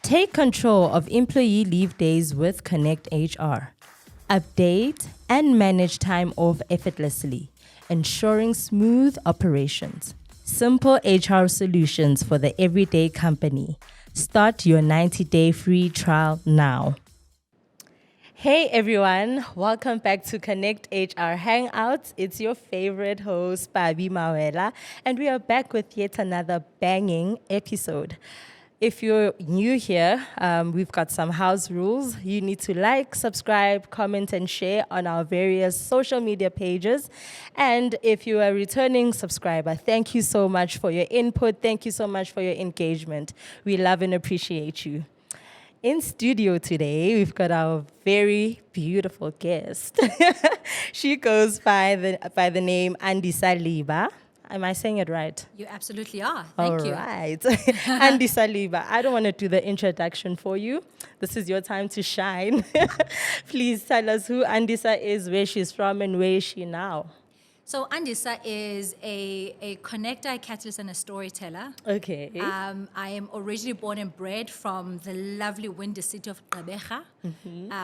Take control of employee leave days with Connect HR. Update and manage time off effortlessly, ensuring smooth operations. Simple HR solutions for the everyday company. Start your 90-day free trial now. Hey everyone, welcome back to Connect HR Hangouts. It's your favorite host, Babi Mawela, and we are back with yet another banging episode. If you're new here, we've got some house rules. You need to like, subscribe, comment, and share on our various social media pages. And if you are a returning subscriber, thank you so much for your input. Thank you so much for your engagement. We love and appreciate you. In studio today, we've got our very beautiful guest. She goes by the name Andisa Liba. Am I saying it right? You absolutely are. Thank you. All right. Andisa Liba, I don't want to do the introduction for you. This is your time to shine. Please tell us who Andisa is, where she's from, and where is she now? So Andisa is a connector, a catalyst, and a storyteller. Okay. I am originally born and bred from the lovely windy city of Gqeberha,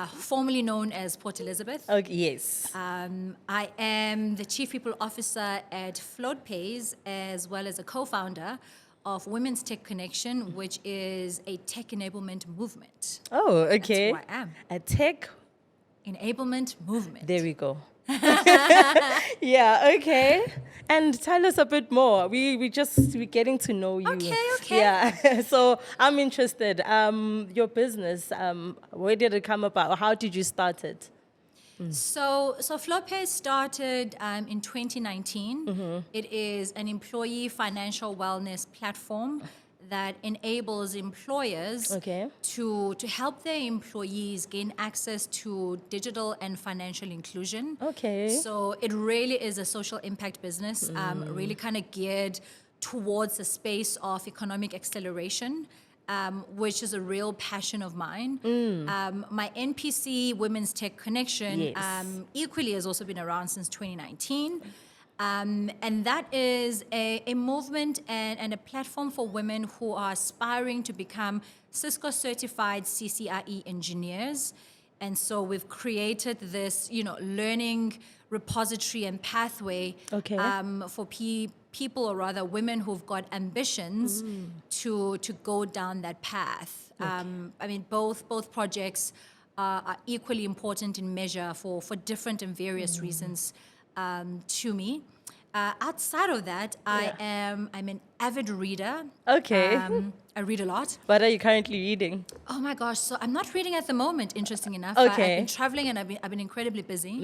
formerly known as Port Elizabeth. Okay, yes. I am the Chief People Officer at FloatPays, as well as a co-founder of Women's Tech Connection, which is a tech enablement movement. Oh, okay. That's who I am. A tech Enablement movement. There we go. Yeah, okay. And tell us a bit more. We're getting to know you. Okay. Yeah. So I'm interested. Your business, where did it come about? How did you start it? So FloatPays started in 2019. It is an employee financial wellness platform that enables employers to help their employees gain access to digital and financial inclusion. Okay. So it really is a social impact business, really kind of geared towards the space of economic acceleration, which is a real passion of mine. My NPC, Women's Tech Connection, equally has also been around since 2019. And that is a movement and a platform for women who are aspiring to become Cisco certified CCIE engineers. And so we've created this, learning repository and pathway for people, or rather women who've got ambitions to go down that path. Both projects are equally important in measure for different and various reasons. To me. Outside of that, I'm an avid reader. Okay. I read a lot. What are you currently reading? Oh my gosh! So I'm not reading at the moment. Interesting enough, Okay. I've been traveling and I've been incredibly busy.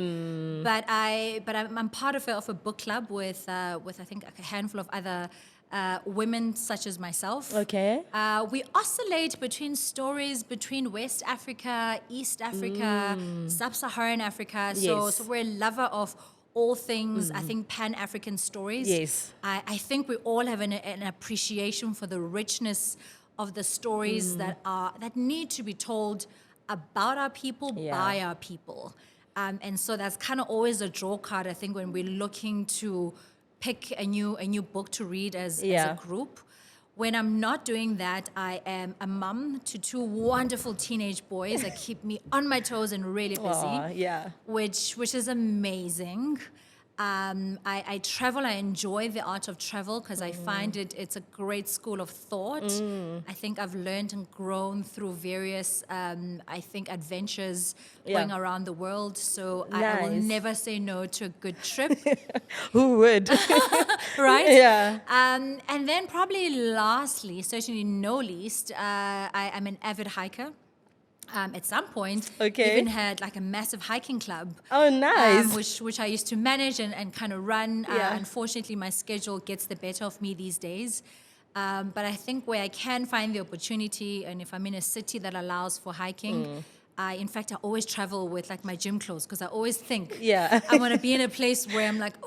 But I'm part of a book club with I think a handful of other women such as myself. Okay. We oscillate between stories between West Africa, East Africa, Sub-Saharan Africa. So we're a lover of all things, I think, Pan-African stories. Yes. I think we all have an appreciation for the richness of the stories that need to be told about our people, by our people. And so that's kind of always a draw card, I think, when we're looking to pick a new book to read as a group. When I'm not doing that, I am a mum to two wonderful teenage boys that keep me on my toes and really busy. Which is amazing. I travel. I enjoy the art of travel because I find it's a great school of thought. I think I've learned and grown through various, adventures going around the world. So I will never say no to a good trip. Who would? Right? Yeah. And then probably lastly, certainly no least, I'm an avid hiker. At some point, even had like a massive hiking club. Oh, nice. Which I used to manage and kind of run. Unfortunately, my schedule gets the better of me these days. But I think where I can find the opportunity, and if I'm in a city that allows for hiking, in fact, I always travel with like my gym clothes because I always think I want to be in a place where I'm like,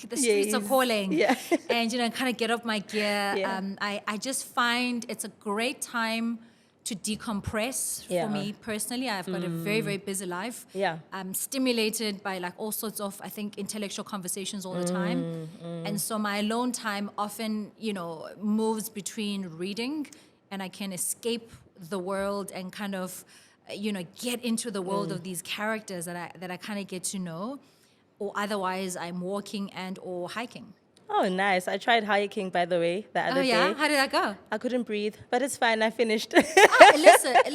the streets are calling, and kind of get off my gear. I just find it's a great time to decompress for me personally. I've got a very, very busy life. I'm stimulated by like all sorts of, I think, intellectual conversations all the time. And so my alone time often, moves between reading, and I can escape the world and kind of, get into the world of these characters that I kind of get to know, or otherwise I'm walking and or hiking. Oh, nice. I tried hiking, by the way, the other Oh yeah, day. how did that go? I couldn't breathe, but it's fine. I finished.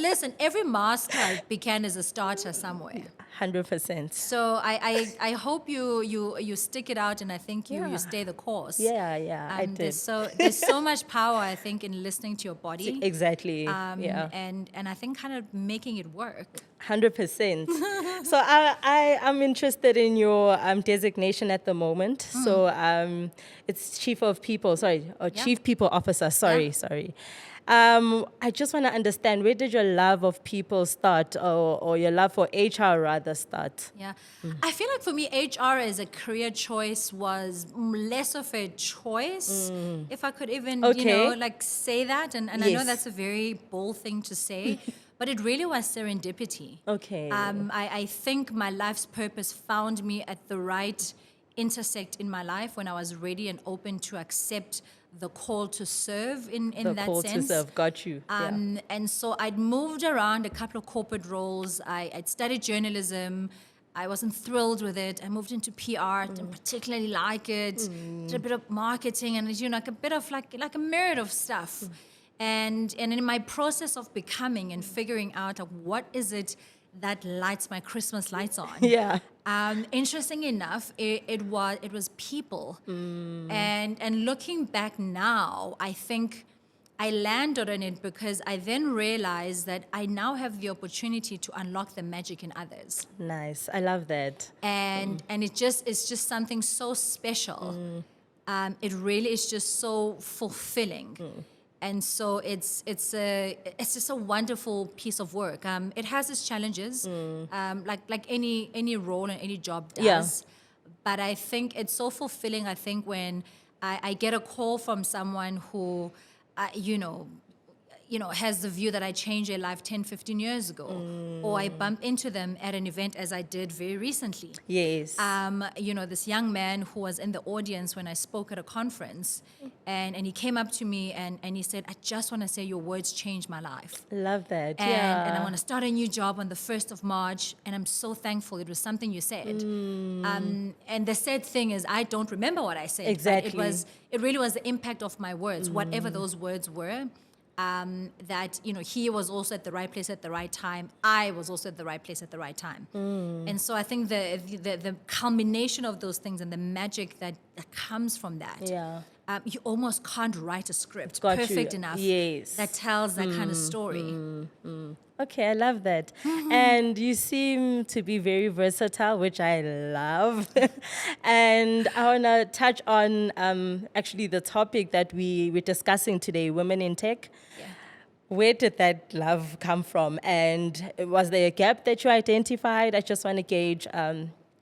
Listen. Every master began as a starter somewhere. 100%. So I hope you stick it out, and I think you Yeah. stay the course. Yeah, I did. There's so much power, I think, in listening to your body. Exactly. And I think kind of making it work. 100%. So I'm interested in your designation at the moment. So it's Chief People Officer. Sorry. I just want to understand, where did your love of people start, or your love for HR rather start? Yeah. I feel like for me, HR as a career choice was less of a choice, if I could even, Okay. say that. And I know Yes. that's a very bold thing to say, but it really was serendipity. Okay. I think my life's purpose found me at the right intersect in my life when I was ready and open to accept the call to serve in The that call sense. to serve. Got you. And so I'd moved around a couple of corporate roles. I'd studied journalism. I wasn't thrilled with it. I moved into PR, didn't particularly like it. Did a bit of marketing and like a bit of like a myriad of stuff. And in my process of becoming and figuring out what is it that lights my Christmas lights on. Yeah. Interesting enough, it was people, and looking back now, I think I landed on it because I then realized that I now have the opportunity to unlock the magic in others, Nice. I love that. and it's just something so special. It really is just so fulfilling. And so it's just a wonderful piece of work. It has its challenges, like any role and any job does. Yeah. But I think it's so fulfilling. I think when I get a call from someone who, has the view that I changed their life 10, 15 years ago, or I bump into them at an event as I did very recently. Yes. This young man who was in the audience when I spoke at a conference, and he came up to me and he said, I just want to say your words changed my life. Love that. And I want to start a new job on the 1st of March, and I'm so thankful it was something you said. And the sad thing is I don't remember what I said. Exactly. But it really was the impact of my words, whatever those words were. That he was also at the right place at the right time. I was also at the right place at the right time. And so I think the culmination of those things and the magic that comes from that. Yeah. You almost can't write a script Got perfect you. enough Yes. that tells that kind of story. Okay, I love that. And you seem to be very versatile, which I love. And I want to touch on actually the topic that we're discussing today, women in tech. Yeah. Where did that love come from? And was there a gap that you identified? I just want to gauge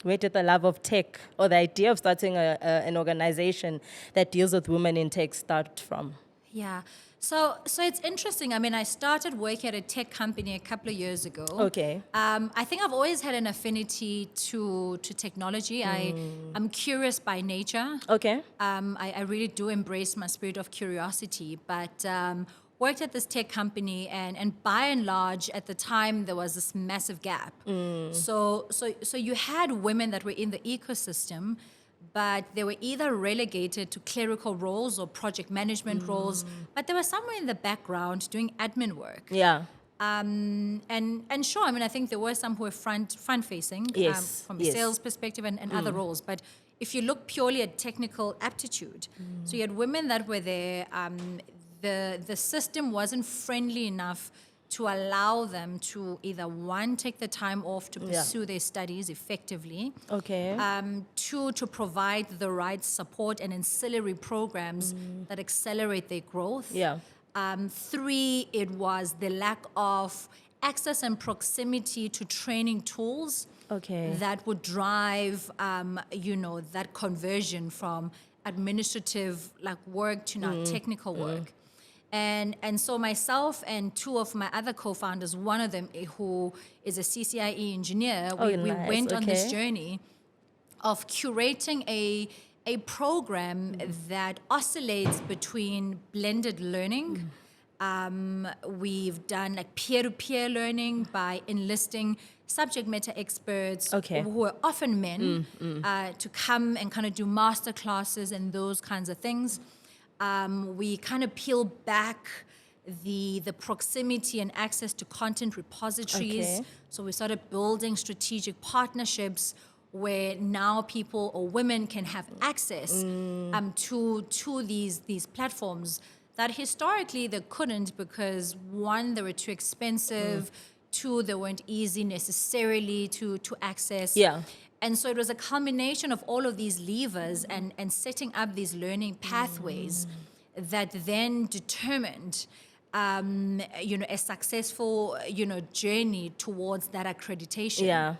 where did the love of tech or the idea of starting an organization that deals with women in tech start from? Yeah. So it's interesting. I mean, I started working at a tech company a couple of years ago. Okay. I think I've always had an affinity to technology. I'm curious by nature. Okay. I really do embrace my spirit of curiosity, but worked at this tech company, and by and large, at the time, there was this massive gap. So you had women that were in the ecosystem, but they were either relegated to clerical roles or project management roles, but they were somewhere in the background doing admin work. Yeah. And sure, I mean, I think there were some who were front facing Yes, from a yes. sales perspective and other roles. But if you look purely at technical aptitude, so you had women that were there. The system wasn't friendly enough to allow them to either, one, take the time off to pursue their studies effectively. Okay. Two, to provide the right support and ancillary programs that accelerate their growth. Yeah. Three, it was the lack of access and proximity to training tools Okay. that would drive, that conversion from administrative work to now technical work. And so myself and two of my other co-founders, one of them who is a CCIE engineer, we nice. went on this Okay. journey of curating a program that oscillates between blended learning We've done like peer-to-peer learning by enlisting subject matter experts Okay. who are often men to come and kind of do master classes and those kinds of things. We kind of peel back the proximity and access to content repositories. Okay. So we started building strategic partnerships where now people or women can have access to these platforms that historically they couldn't because one, they were too expensive, two, they weren't easy necessarily to access. Yeah. And so it was a culmination of all of these levers and setting up these learning pathways that then determined a successful, journey towards that accreditation. Yeah.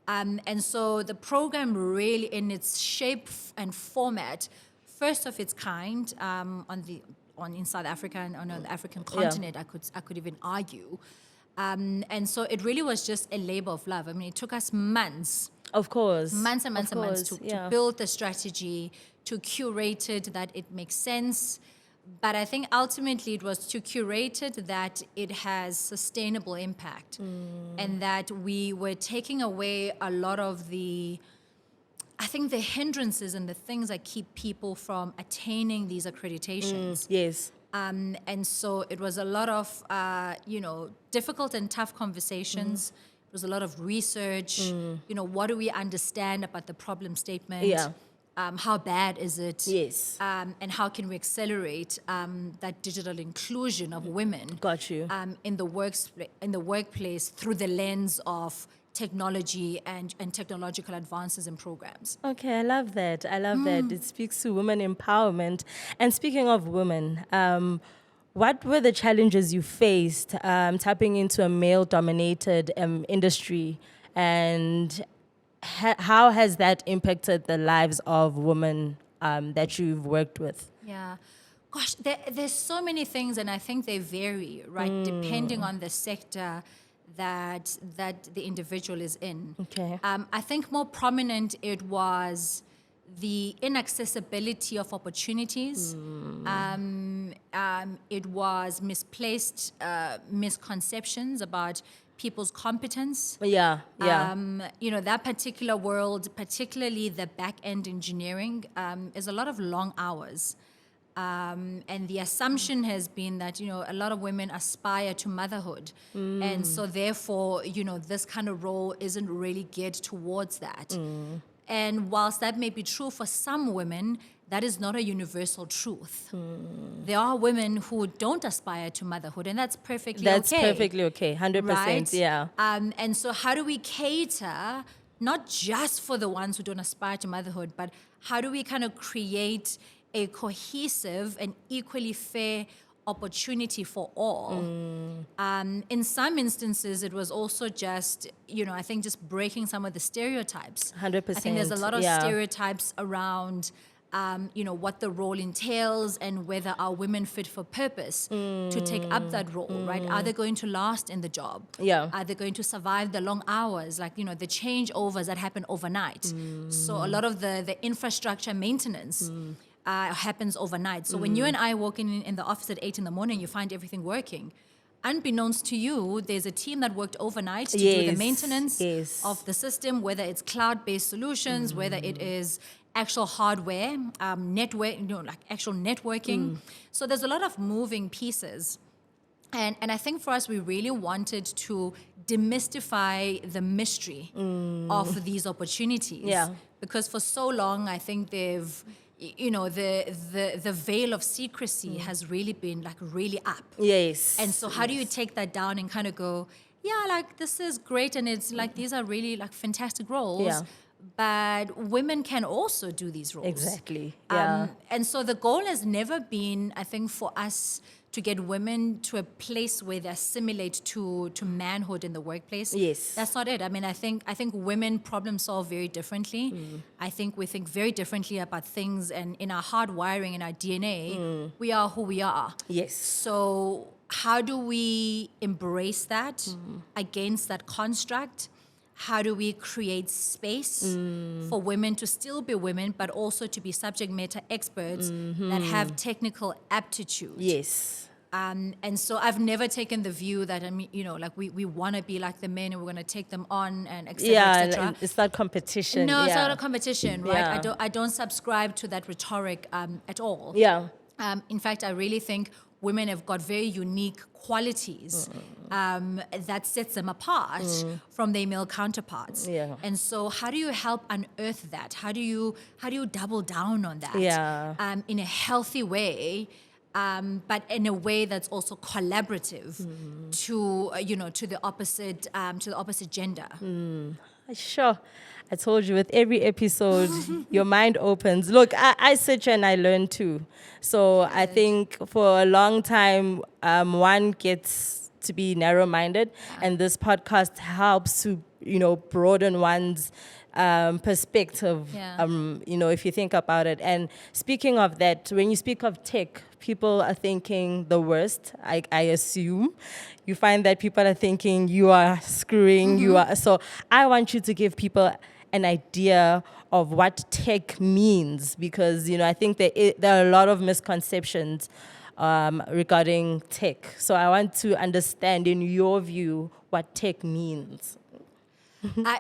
And so the program really, in its shape and format, first of its kind in South Africa and on the African continent, I could even argue. And so it really was just a labor of love. I mean, it took us months. Of course. Months and months Of and months course, to build the strategy, to curate it, that it makes sense. But I think ultimately it was to curate it that it has sustainable impact and that we were taking away a lot of the hindrances and the things that keep people from attaining these accreditations. Yes. And so it was a lot of, difficult and tough conversations. It was a lot of research. What do we understand about the problem statement? Yeah. How bad is it? Yes. And how can we accelerate that digital inclusion of women? Got you. In the workplace through the lens of technology and technological advances and programs. Okay, I love that. It speaks to women empowerment. And speaking of women, what were the challenges you faced tapping into a male-dominated industry, and how has that impacted the lives of women that you've worked with? Yeah. Gosh, there's so many things, and I think they vary, right, depending on the sector that the individual is in. Okay. I think more prominent it was the inaccessibility of opportunities. It was misplaced misconceptions about people's competence. Yeah. That particular world, particularly the back-end engineering, is a lot of long hours. And the assumption has been that, a lot of women aspire to motherhood. And so therefore, this kind of role isn't really geared towards that. And whilst that may be true for some women, that is not a universal truth. There are women who don't aspire to motherhood, and that's perfectly okay. That's perfectly okay, 100%, right? yeah. And so how do we cater, not just for the ones who don't aspire to motherhood, but how do we kind of create a cohesive and equally fair opportunity for all? In some instances, it was also just, I think just breaking some of the stereotypes. 100%. I think there's a lot of stereotypes around, what the role entails and whether are women fit for purpose to take up that role, right? Are they going to last in the job? Yeah. Are they going to survive the long hours, like, the changeovers that happen overnight? So a lot of the infrastructure maintenance happens overnight. So when you and I walk in the office at 8 a.m, you find everything working. Unbeknownst to you, there's a team that worked overnight to do the maintenance of the system, whether it's cloud-based solutions, whether it is actual hardware, actual networking. So there's a lot of moving pieces. And I think for us, we really wanted to demystify the mystery of these opportunities. Yeah. Because for so long, I think they've, the veil of secrecy has really been really up. Yes. And so how do you take that down and kind of go, this is great, and it's these are really fantastic roles. Yeah. But women can also do these roles. Exactly. Yeah. And so the goal has never been, I think, for us to get women to a place where they assimilate to manhood in the workplace. Yes. That's not it. I mean, I think women problem solve very differently. I think we think very differently about things, and in our hard wiring, in our DNA, we are who we are. Yes. So how do we embrace that against that construct? How do we create space for women to still be women, but also to be subject matter experts that have technical aptitude? Yes. And so I've never taken the view that, I mean, like we want to be like the men and we're going to take them on and et cetera, Yeah, et cetera. it's not competition. No, it's yeah. not a competition, right? Yeah. I don't subscribe to that rhetoric at all. Yeah. In fact, I really think women have got very unique qualities that sets them apart from their male counterparts. Yeah. And so, how do you help unearth that? How do you double down on that? Yeah. In a healthy way, but in a way that's also collaborative to to the opposite gender. Sure. I told you, with every episode, your mind opens. Look, I sit here and I learn too. So I think for a long time, one gets to be narrow-minded, and this podcast helps to, broaden one's perspective, Yeah. if you think about it. And speaking of that, when you speak of tech, people are thinking the worst, I assume. You find that people are thinking you are screwing, you are. So I want you to give people an idea of what tech means, because, I think there are a lot of misconceptions regarding tech. So I want to understand, in your view, what tech means.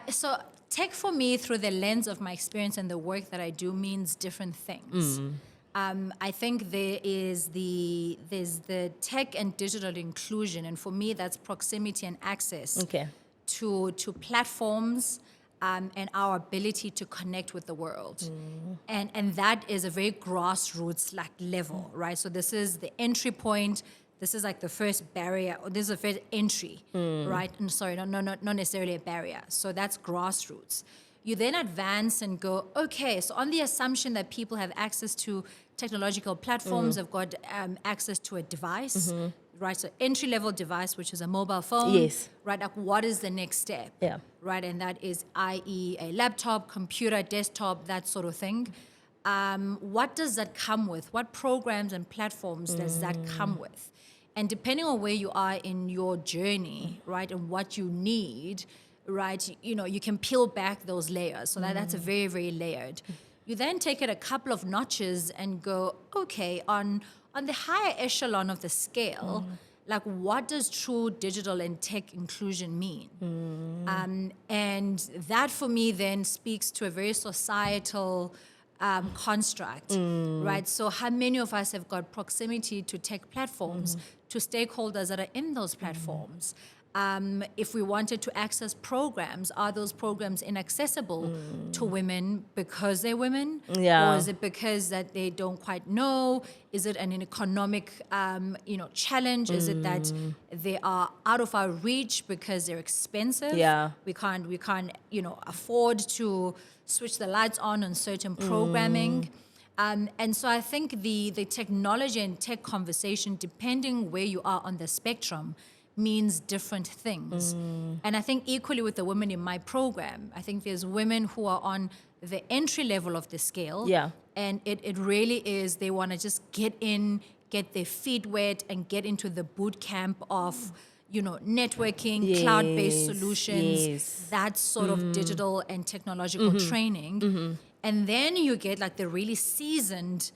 So tech for me, through the lens of my experience and the work that I do, means different things. I think there's the tech and digital inclusion, and for me that's proximity and access to platforms and our ability to connect with the world. And that is a very grassroots level, right? So this is the entry point. This is like the first barrier, or this is the first entry, right? And sorry, not necessarily a barrier. So that's grassroots. You then advance and go, okay, so on the assumption that people have access to technological platforms, have got access to a device, right? So entry-level device, which is a mobile phone. Yes. Right, like what is the next step? Yeah. Right, and that is, i.e., a laptop, computer, desktop, that sort of thing. What does that come with? What programs and platforms does that come with? And depending on where you are in your journey, right, and what you need, right, you can peel back those layers. So that's a very, very layered. You then take it a couple of notches and go, okay, on the higher echelon of the scale, like what does true digital and tech inclusion mean? And that for me then speaks to a very societal construct, right? So how many of us have got proximity to tech platforms, to stakeholders that are in those platforms? If we wanted to access programs, are those programs inaccessible to women because they're women? Yeah. Or is it because that they don't quite know? Is it an economic, challenge? Is it that they are out of our reach because they're expensive? Yeah. We can't, afford to switch the lights on certain programming. And so I think the technology and tech conversation, depending where you are on the spectrum, means different things. And I think equally with the women in my program, I think there's women who are on the entry level of the scale. Yeah. And it really is, they want to just get in, get their feet wet, and get into the boot camp of, networking, cloud-based solutions, that sort of digital and technological training. And then you get like the really seasoned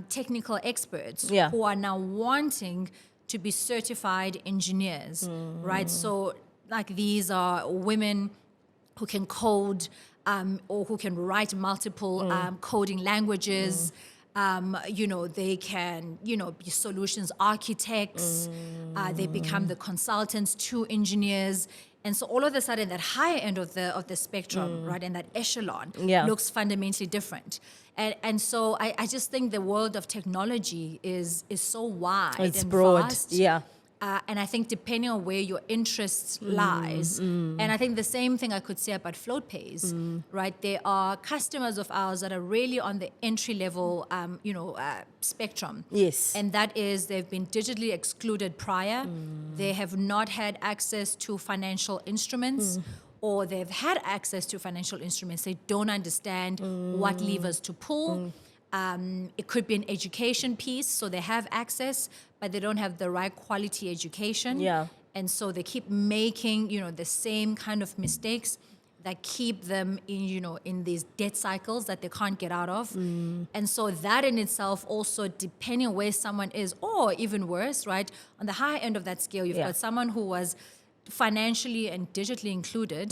technical experts who are now wanting to be certified engineers, right? So like these are women who can code or who can write multiple coding languages. They can, be solutions architects. They become the consultants to engineers. And so all of a sudden, that higher end of the spectrum, right, and that echelon looks fundamentally different. And so I just think the world of technology is so wide and broad. vast. Yeah. And I think depending on where your interest lies, and I think the same thing I could say about float pays, right? There are customers of ours that are really on the entry level, spectrum. Yes. And that is they've been digitally excluded prior. They have not had access to financial instruments. Or they've had access to financial instruments. They don't understand what levers to pull. It could be an education piece, so they have access, but they don't have the right quality education. Yeah. And so they keep making, the same kind of mistakes that keep them in these debt cycles that they can't get out of. And so that in itself also, depending on where someone is, or even worse, right, on the higher end of that scale, you've got someone who was financially and digitally included,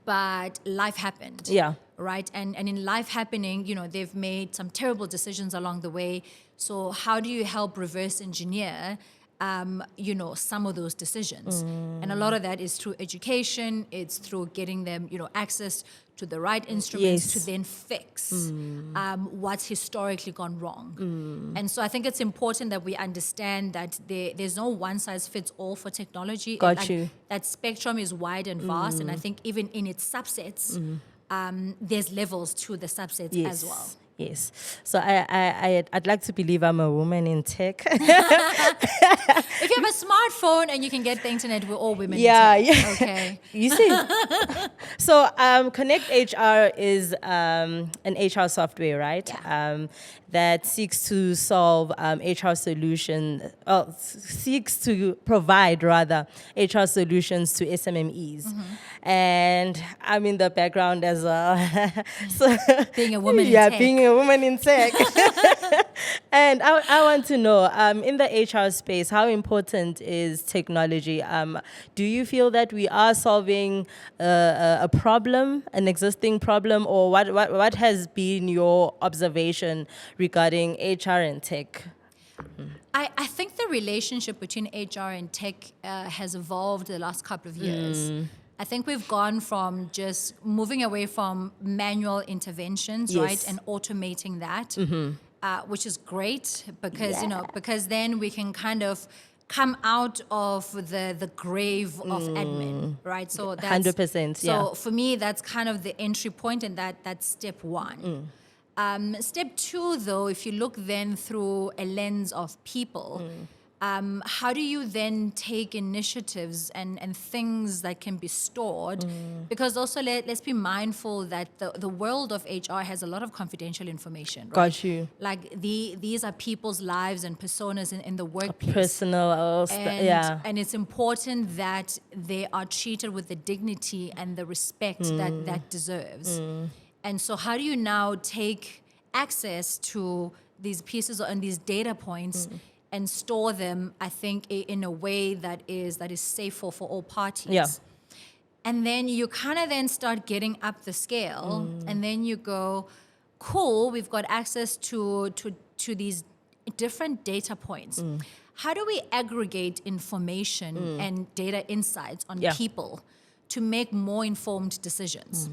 but life happened. Yeah. Right. And in life happening, they've made some terrible decisions along the way. So how do you help reverse engineer, some of those decisions? And a lot of that is through education. It's through getting them, access to the right instruments to then fix what's historically gone wrong. And so I think it's important that we understand that there's no one size fits all for technology. Got you. That spectrum is wide and vast. And I think even in its subsets, there's levels to the subsets as well. Yes. So I'd like to believe I'm a woman in tech. If you have a smartphone and you can get the internet, we're all women in tech. Yeah. Okay. You see. So Connect HR is an HR software, right? Yeah. That seeks to solve HR seeks to provide rather HR solutions to SMMEs. And I'm in the background as well. So being a woman in tech. being a woman in tech. And I want to know, in the HR space, how important is technology? Do you feel that we are solving a problem, an existing problem, or what has been your observation regarding HR and tech? I think the relationship between HR and tech has evolved the last couple of years. I think we've gone from just moving away from manual interventions, right, and automating that, which is great because because then we can kind of come out of the grave of admin, right? So that's 100%. So for me, that's kind of the entry point, and that's step one. Step two, though, if you look then through a lens of people. How do you then take initiatives and things that can be stored? Because also let's be mindful that the world of HR has a lot of confidential information. Right? Got you. Like these are people's lives and personas in the workplace. Personal, And it's important that they are treated with the dignity and the respect that deserves. And so how do you now take access to these pieces and these data points and store them, I think, in a way that is safe for all parties. Yeah. And then you kind of then start getting up the scale, and then you go, cool, we've got access to these different data points. How do we aggregate information and data insights on people to make more informed decisions,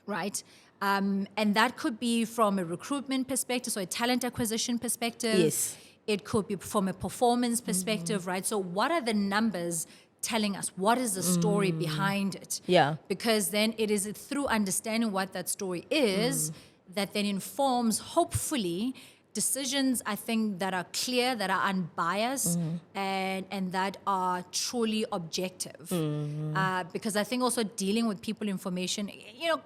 right? And that could be from a recruitment perspective, so a talent acquisition perspective. Yes. It could be from a performance perspective, right? So what are the numbers telling us? What is the story behind it? Yeah. Because then it is through understanding what that story is that then informs, hopefully, decisions, I think, that are clear, that are unbiased, and that are truly objective. Because I think also dealing with people information,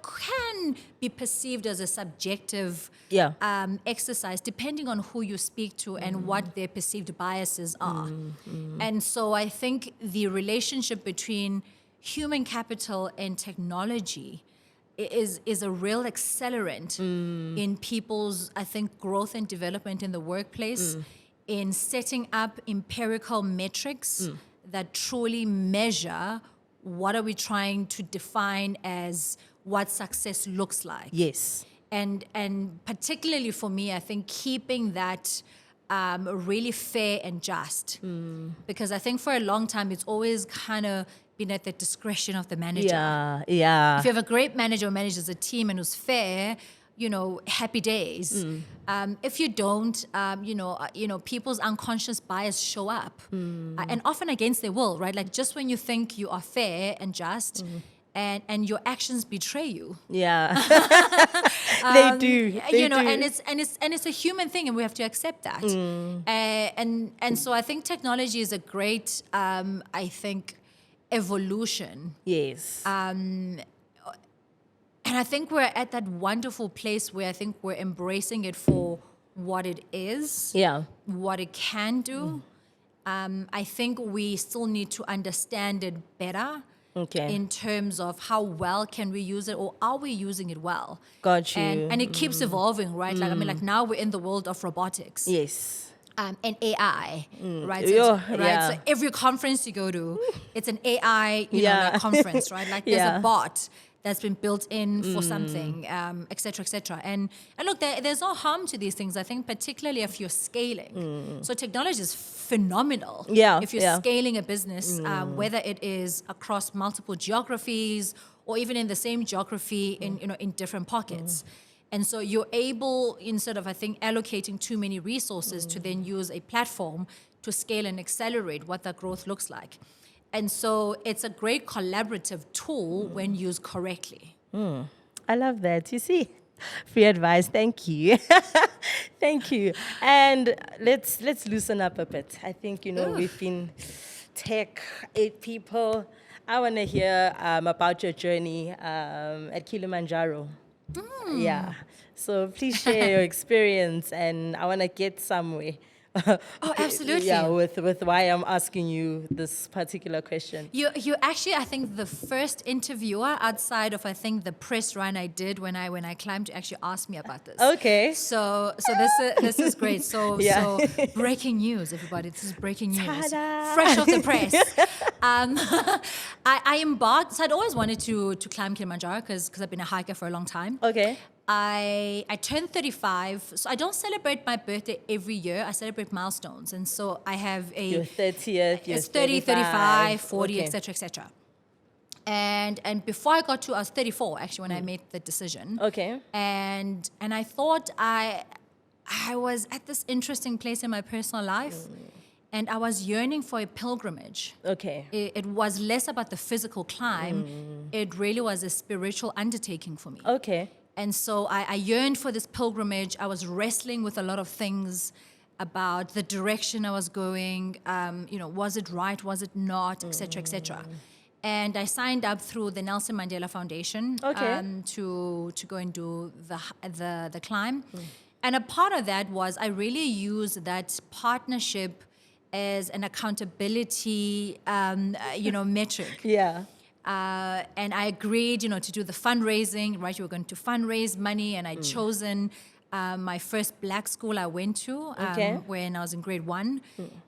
can be perceived as a subjective exercise, depending on who you speak to and what their perceived biases are. And so I think the relationship between human capital and technology is a real accelerant in people's, I think, growth and development in the workplace, in setting up empirical metrics that truly measure what are we trying to define as what success looks like. Yes. And particularly for me, I think keeping that really fair and just. Because I think for a long time, it's always kind of been at the discretion of the manager. Yeah. If you have a great manager who manages a team and who's fair, happy days. If you don't, people's unconscious bias show up, and often against their will, right? Like just when you think you are fair and just, and your actions betray you. Yeah. They do. And it's a human thing, and we have to accept that. And so I think technology is a great, evolution. Yes. And I think we're at that wonderful place where I think we're embracing it for what it is, what it can do. I think we still need to understand it better Okay. in terms of how well can we use it, or are we using it well? Got you. And it keeps evolving, right? Like, I mean, like now we're in the world of robotics. Yes. And AI, right? Yeah. So every conference you go to, it's an AI, Yeah. like conference, right? Like there's Yeah. a bot that's been built in for something, et cetera, et cetera. And look, there's no harm to these things, I think, particularly if you're scaling. So technology is phenomenal. Yeah, If you're yeah. scaling a business, whether it is across multiple geographies or even in the same geography in different pockets. And so you're able, instead of, I think, allocating too many resources, to then use a platform to scale and accelerate what that growth looks like. And so it's a great collaborative tool when used correctly. I love that. You see, free advice. Thank you. Thank you. And let's loosen up a bit. I think, we've been tech, 8 people. I want to hear about your journey at Kilimanjaro. Yeah. So please share your experience, and I want to get somewhere. Oh, absolutely. Yeah, with why I'm asking you this particular question. You actually, I think, the first interviewer outside of, I think, the press run I did when I climbed, to actually ask me about this. Okay. So this is great. So Yeah. so breaking news, everybody. This is breaking news. Ta-da. Fresh off the press. I embarked. So I'd always wanted to climb Kilimanjaro because I've been a hiker for a long time. Okay. I turned 35, so I don't celebrate my birthday every year. I celebrate milestones, and so I have Your 30th, your it's 30, 35, 40, okay. etc., etc. And before I got to, I was 34 actually when I made the decision. Okay. And I thought I was at this interesting place in my personal life, and I was yearning for a pilgrimage. Okay. It was less about the physical climb. It really was a spiritual undertaking for me. Okay. And so I yearned for this pilgrimage. I was wrestling with a lot of things about the direction I was going. Was it right? Was it not? Et cetera, et cetera. And I signed up through the Nelson Mandela Foundation to go and do the climb. And a part of that was I really used that partnership as an accountability, metric. Yeah. And I agreed, to do the fundraising, right? You were going to fundraise money, and I'd chosen my first black school I went to when I was in grade 1.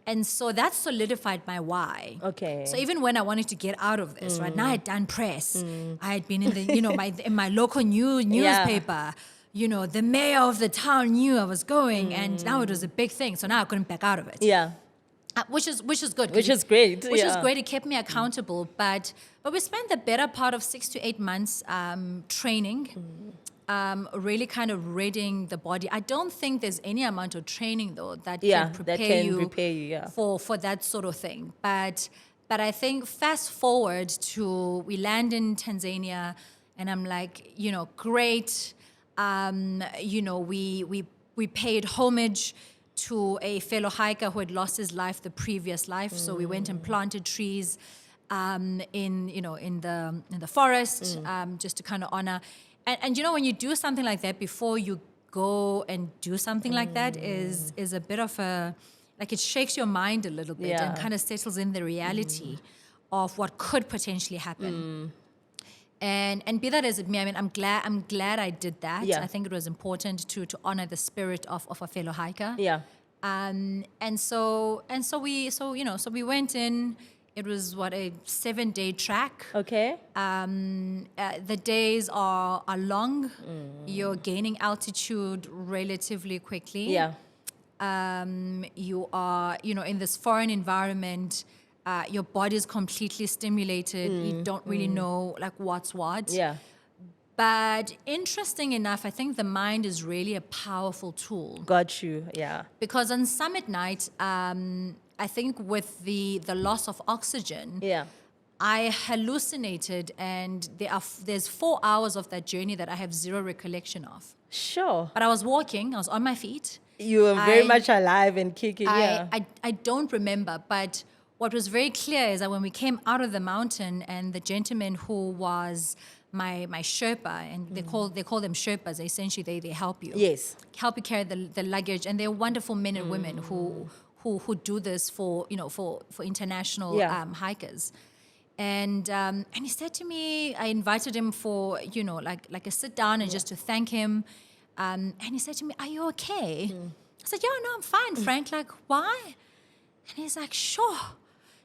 And so that solidified my why. Okay. So even when I wanted to get out of this, right? Now I had done press. I had been in the, in my local newspaper. The mayor of the town knew I was going, and now it was a big thing. So now I couldn't back out of it. Yeah. Which is good. Which is great. Which is great. It kept me accountable. But we spent the better part of 6 to 8 months training, really kind of readying the body. I don't think there's any amount of training though that can prepare you for that sort of thing. But I think fast forward to we land in Tanzania, and I'm like, great. We paid homage to a fellow hiker who had lost his life the previous life. So we went and planted trees in the forest just to kind of honor. And when you do something like that, before you go and do something like that is a bit of it shakes your mind a little bit and kind of settles in the reality of what could potentially happen. And be that as it may, I mean, I'm glad I did that. Yeah. I think it was important to honor the spirit of a fellow hiker. Yeah. So we went in. It was a 7-day track. Okay. The days are long. You're gaining altitude relatively quickly. Yeah. You are, in this foreign environment. Your body is completely stimulated. You don't really know what's what. Yeah. But interesting enough, I think the mind is really a powerful tool. Got you. Yeah. Because on summit night, I think with the loss of oxygen, I hallucinated, and there's 4 hours of that journey that I have zero recollection of. Sure. But I was walking. I was on my feet. You were very much alive and kicking. I don't remember, but what was very clear is that when we came out of the mountain, and the gentleman who was my Sherpa, and they call them Sherpas. Essentially, they help you. Yes. Help you carry the luggage, and they're wonderful men and women who do this for international hikers. And he said to me, I invited him for, like a sit down and just to thank him. And he said to me, "Are you okay?" I said, "Yeah, no, I'm fine, Frank. Like, why?" And he's like, "Sure."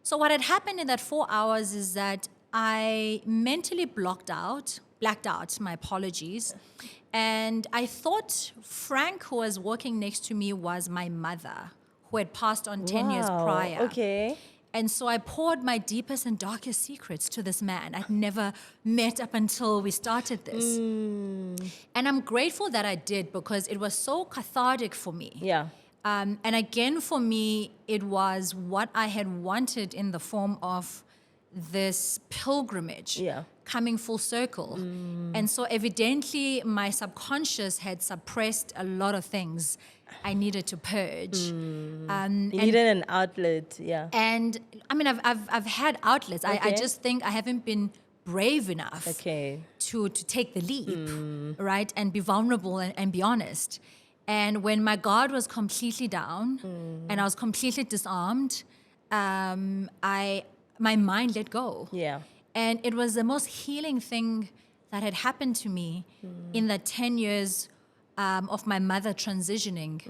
So what had happened in that 4 hours is that I mentally blacked out, my apologies. And I thought Frank, who was walking next to me, was my mother, who had passed on 10 years prior. Okay. And so I poured my deepest and darkest secrets to this man I'd never met up until we started this. And I'm grateful that I did, because it was so cathartic for me. Yeah. And again, for me, it was what I had wanted in the form of this pilgrimage coming full circle. And so evidently, my subconscious had suppressed a lot of things I needed to purge. You needed an outlet, yeah. And I mean, I've had outlets. I just think I haven't been brave enough to take the leap, right? And be vulnerable and be honest. And when my guard was completely down and I was completely disarmed, my mind let go. Yeah. And it was the most healing thing that had happened to me in the 10 years of my mother transitioning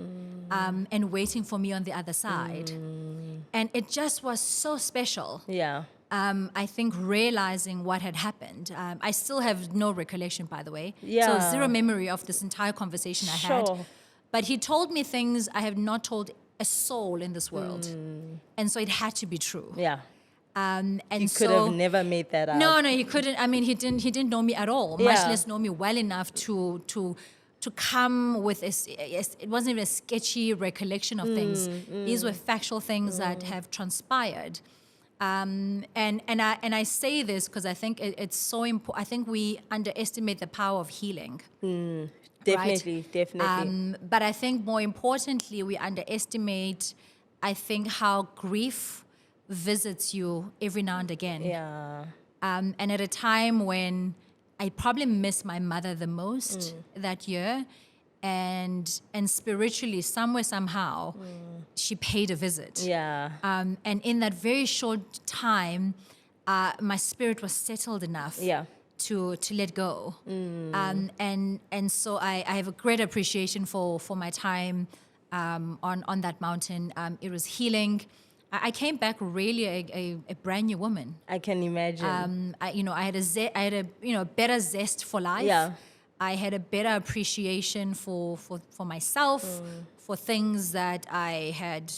and waiting for me on the other side. And it just was so special. Yeah. I think realizing what had happened. I still have no recollection, by the way. Yeah. So zero memory of this entire conversation I had. But he told me things I have not told a soul in this world. And so it had to be true. Yeah. And he could have never made that up. No, he couldn't. I mean, he didn't know me at all, much less know me well enough to come with it wasn't even a sketchy recollection of things. These were factual things that have transpired. And I say this because I think it's so important. I think we underestimate the power of healing. Definitely, right? definitely. But I think more importantly, we underestimate, I think, how grief visits you every now and again. Yeah. And at a time when I probably missed my mother the most that year, and spiritually, somewhere, somehow, she paid a visit. Yeah. And in that very short time, my spirit was settled enough to let go. And so I have a great appreciation for my time on that mountain. It was healing. I came back really a brand new woman. I can imagine. I had a better zest for life. Yeah. I had a better appreciation for myself, for things that I had,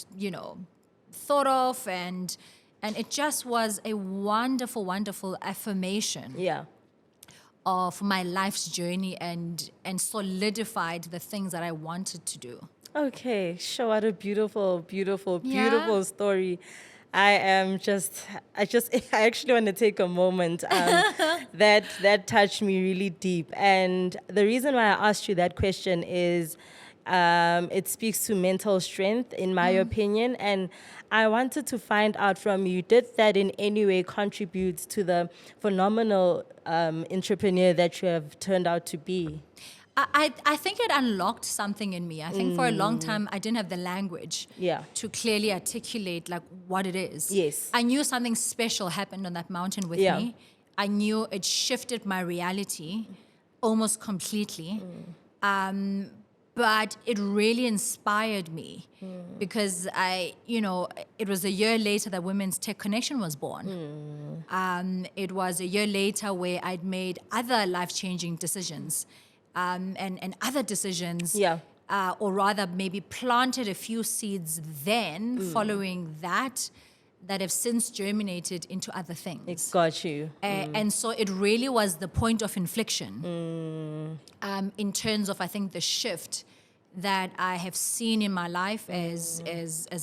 thought of, and it just was a wonderful, wonderful affirmation of my life's journey and solidified the things that I wanted to do. Okay, sure. What a beautiful, beautiful, beautiful story. I actually want to take a moment that touched me really deep. And the reason why I asked you that question is it speaks to mental strength, in my opinion. And I wanted to find out from you, did that in any way contribute to the phenomenal entrepreneur that you have turned out to be? I think it unlocked something in me. I think for a long time I didn't have the language to clearly articulate like what it is. Yes. I knew something special happened on that mountain with me. I knew it shifted my reality almost completely. But it really inspired me because it was a year later that Women's Tech Connection was born. It was a year later where I'd made other life-changing decisions. And other decisions, or rather maybe planted a few seeds then following that have since germinated into other things. It's got you. And so it really was the point of inflection in terms of, I think, the shift that I have seen in my life as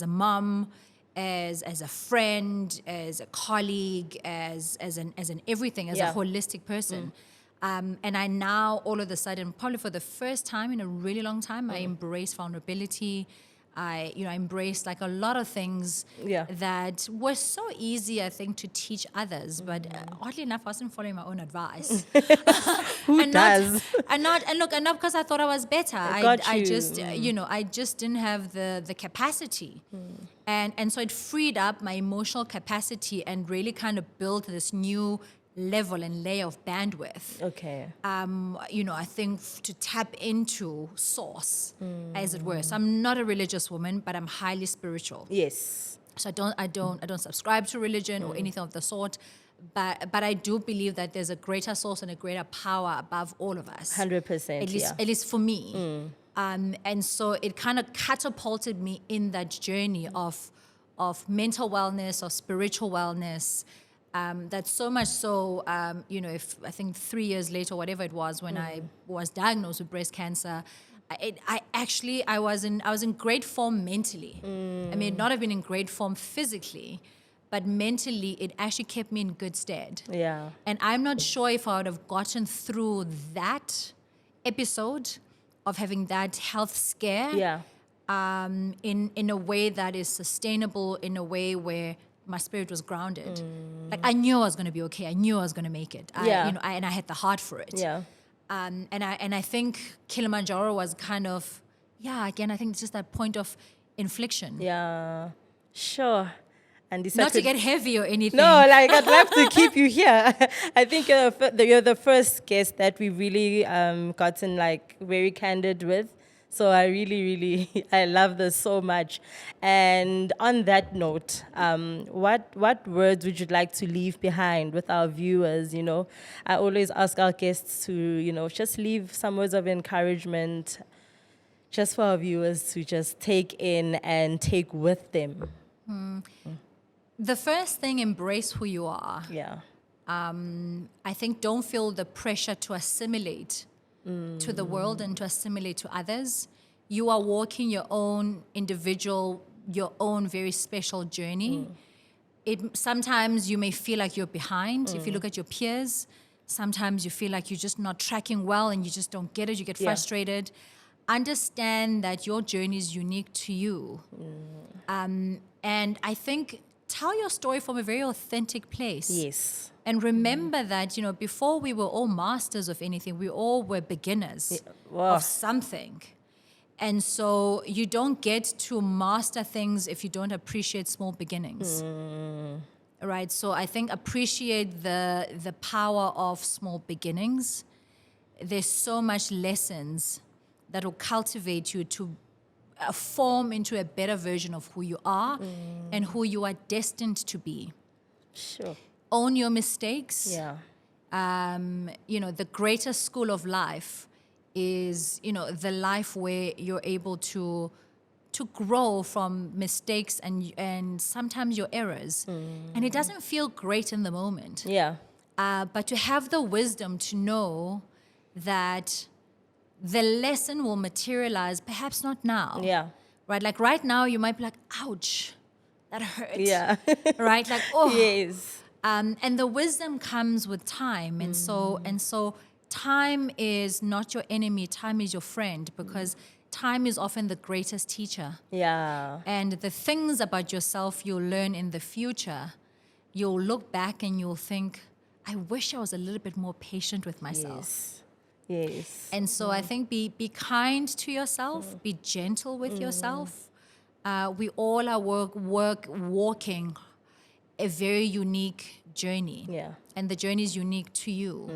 a mom, as a friend, as a colleague, as an everything, as a holistic person. And I now, all of a sudden, probably for the first time in a really long time, I embrace vulnerability. I embraced like a lot of things Yeah. that were so easy, I think, to teach others. But oddly enough, I wasn't following my own advice. Who and does? not because I thought I was better. Got I you. just, I just didn't have the capacity. And so it freed up my emotional capacity and really kind of built this new level and layer of bandwidth. Okay. I think to tap into source, as it were. So I'm not a religious woman, but I'm highly spiritual. Yes. So I don't subscribe to religion or anything of the sort. But I do believe that there's a greater source and a greater power above all of us. 100%. At least for me. And so it kind of catapulted me in that journey of mental wellness, of spiritual wellness. That's so much so, if I think 3 years later, whatever it was, when I was diagnosed with breast cancer, I was in great form mentally. I may not have been in great form physically, but mentally it actually kept me in good stead. Yeah. And I'm not sure if I would have gotten through that episode of having that health scare Yeah. in a way that is sustainable, in a way where my spirit was grounded. Like I knew I was going to be okay. I knew I was going to make it. And I had the heart for it. Yeah. And I think Kilimanjaro was kind of, again, I think it's just that point of inflection. Yeah. Sure. And Not to get heavy or anything. No, like I'd love to keep you here. I think you're the first guest that we really gotten like very candid with. So I really, really, I love this so much. And on that note, what words would you like to leave behind with our viewers? I always ask our guests to, just leave some words of encouragement just for our viewers to just take in and take with them. The first thing, embrace who you are. Yeah. I think don't feel the pressure to assimilate to the world and to assimilate to others. You are walking your own individual, your own very special journey. Sometimes you may feel like you're behind. If you look at your peers, sometimes you feel like you're just not tracking well and you just don't get it. You get frustrated. Understand that your journey is unique to you. And I think tell your story from a very authentic place. Yes. And remember that, before we were all masters of anything, we all were beginners of something. And so you don't get to master things if you don't appreciate small beginnings. Right? So I think appreciate the power of small beginnings. There's so much lessons that will cultivate you to form into a better version of who you are and who you are destined to be. Sure. Own your mistakes. Yeah. The greatest school of life is, the life where you're able to grow from mistakes and sometimes your errors. And it doesn't feel great in the moment. Yeah. But to have the wisdom to know that the lesson will materialize, perhaps not now. Yeah. Right? Like right now, you might be like, ouch, that hurt. Yeah. Right? Like, oh. Yes. And the wisdom comes with time. And so time is not your enemy. Time is your friend because time is often the greatest teacher. Yeah. And the things about yourself you'll learn in the future, you'll look back and you'll think, I wish I was a little bit more patient with myself. Yes. And so I think be kind to yourself, be gentle with yourself. We all are walking a very unique journey. Yeah. And the journey is unique to you.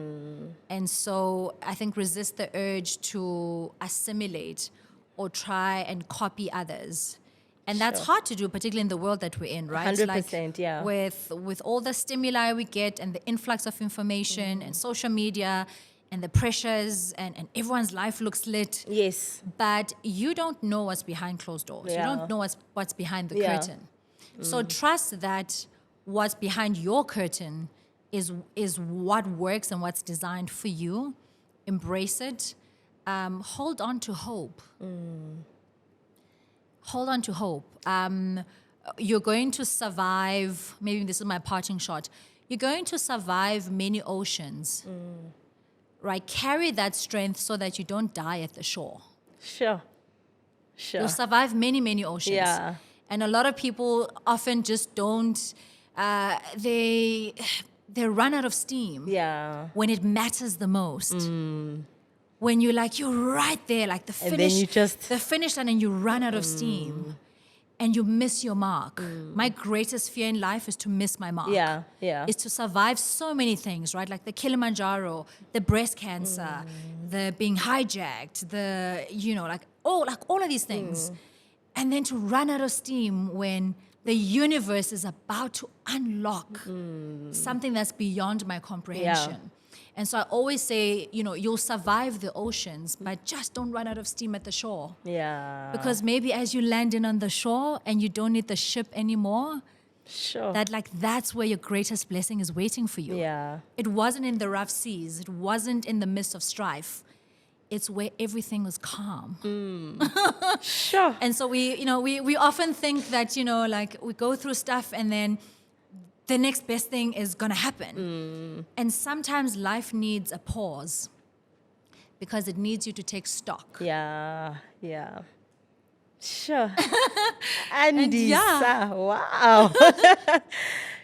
And so I think resist the urge to assimilate or try and copy others. And that's hard to do, particularly in the world that we're in, right? 100%, yeah. With all the stimuli we get and the influx of information and social media and the pressures and everyone's life looks lit. Yes. But you don't know what's behind closed doors. Yeah. You don't know what's behind the Yeah. curtain. So trust that what's behind your curtain is what works and what's designed for you. Embrace it. Hold on to hope. Hold on to hope. You're going to survive, maybe this is my parting shot, you're going to survive many oceans. Right? Carry that strength so that you don't die at the shore. Sure. Sure. You'll survive many, many oceans. Yeah. And a lot of people often just don't, they run out of steam Yeah. when it matters the most. When you're right there, like the And then finish, you just... the finish line, and you run out of steam and you miss your mark. My greatest fear in life is to miss my mark. Yeah, yeah. Is to survive so many things, right? Like the Kilimanjaro, the breast cancer, the being hijacked, the, all of these things. And then to run out of steam when the universe is about to unlock something that's beyond my comprehension. And so I always say, you'll survive the oceans, but just don't run out of steam at the shore. Yeah. Because maybe as you land in on the shore and you don't need the ship anymore, Sure. that's where your greatest blessing is waiting for you. Yeah. It wasn't in the rough seas. It wasn't in the midst of strife. It's where everything was calm. Sure. And so we often think that, we go through stuff and then the next best thing is going to happen. And sometimes life needs a pause because it needs you to take stock. Yeah. Yeah. Sure. Andisa. yeah. Wow.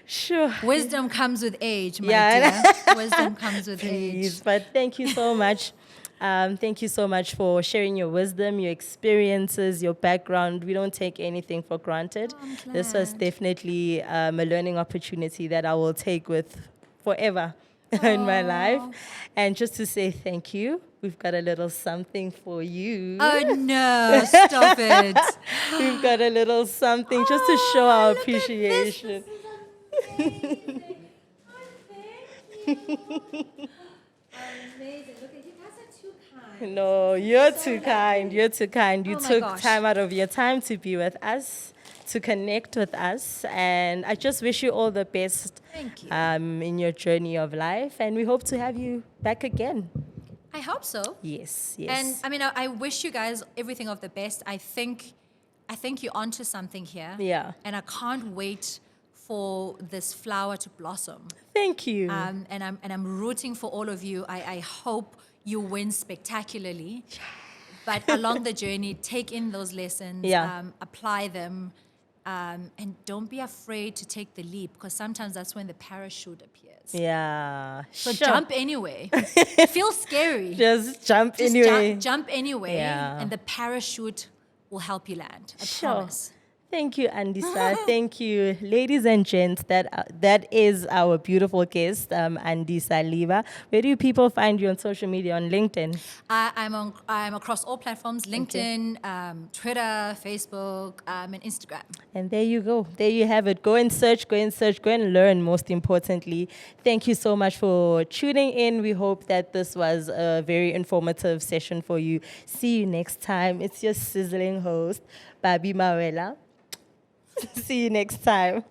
Sure. Wisdom comes with age, my Yeah. dear. Wisdom comes with Please. age. But thank you so much. Thank you so much for sharing your wisdom, your experiences, your background. We don't take anything for granted. I'm This was glad. definitely a learning opportunity that I will take with forever in my life. And just to say thank you, we've got a little something for you. Oh no, stop it. We've got a little something just to show our look at this. appreciation. This is amazing. Oh, thank you. Amazing. Look, you guys are too kind. No, you're too kind. You're too kind. You Oh my took gosh. time out of your time to be with us, to connect with us. And I just wish you all the best Thank you. in your journey of life. And we hope to have you back again. I hope so. Yes, And yes. I mean, I wish you guys everything of the best. I think you're onto something here. Yeah. And I can't wait for this flower to blossom. Thank you. And I'm rooting for all of you. I hope you win spectacularly. But along the journey, take in those lessons, Yeah. apply them, and don't be afraid to take the leap because sometimes that's when the parachute appears. Yeah. So sure. jump anyway. It feels scary. Just jump Just anyway. jump anyway, Yeah. and the parachute will help you land. I Sure. promise. Thank you, Andisa. Thank you, ladies and gents. That is our beautiful guest, Andisa Liba. Where do people find you on social media? On LinkedIn? I'm across all platforms: LinkedIn, Twitter, Facebook, and Instagram. And there you go. There you have it. Go and search, go and learn, most importantly. Thank you so much for tuning in. We hope that this was a very informative session for you. See you next time. It's your sizzling host, Babi Mawela. See you next time.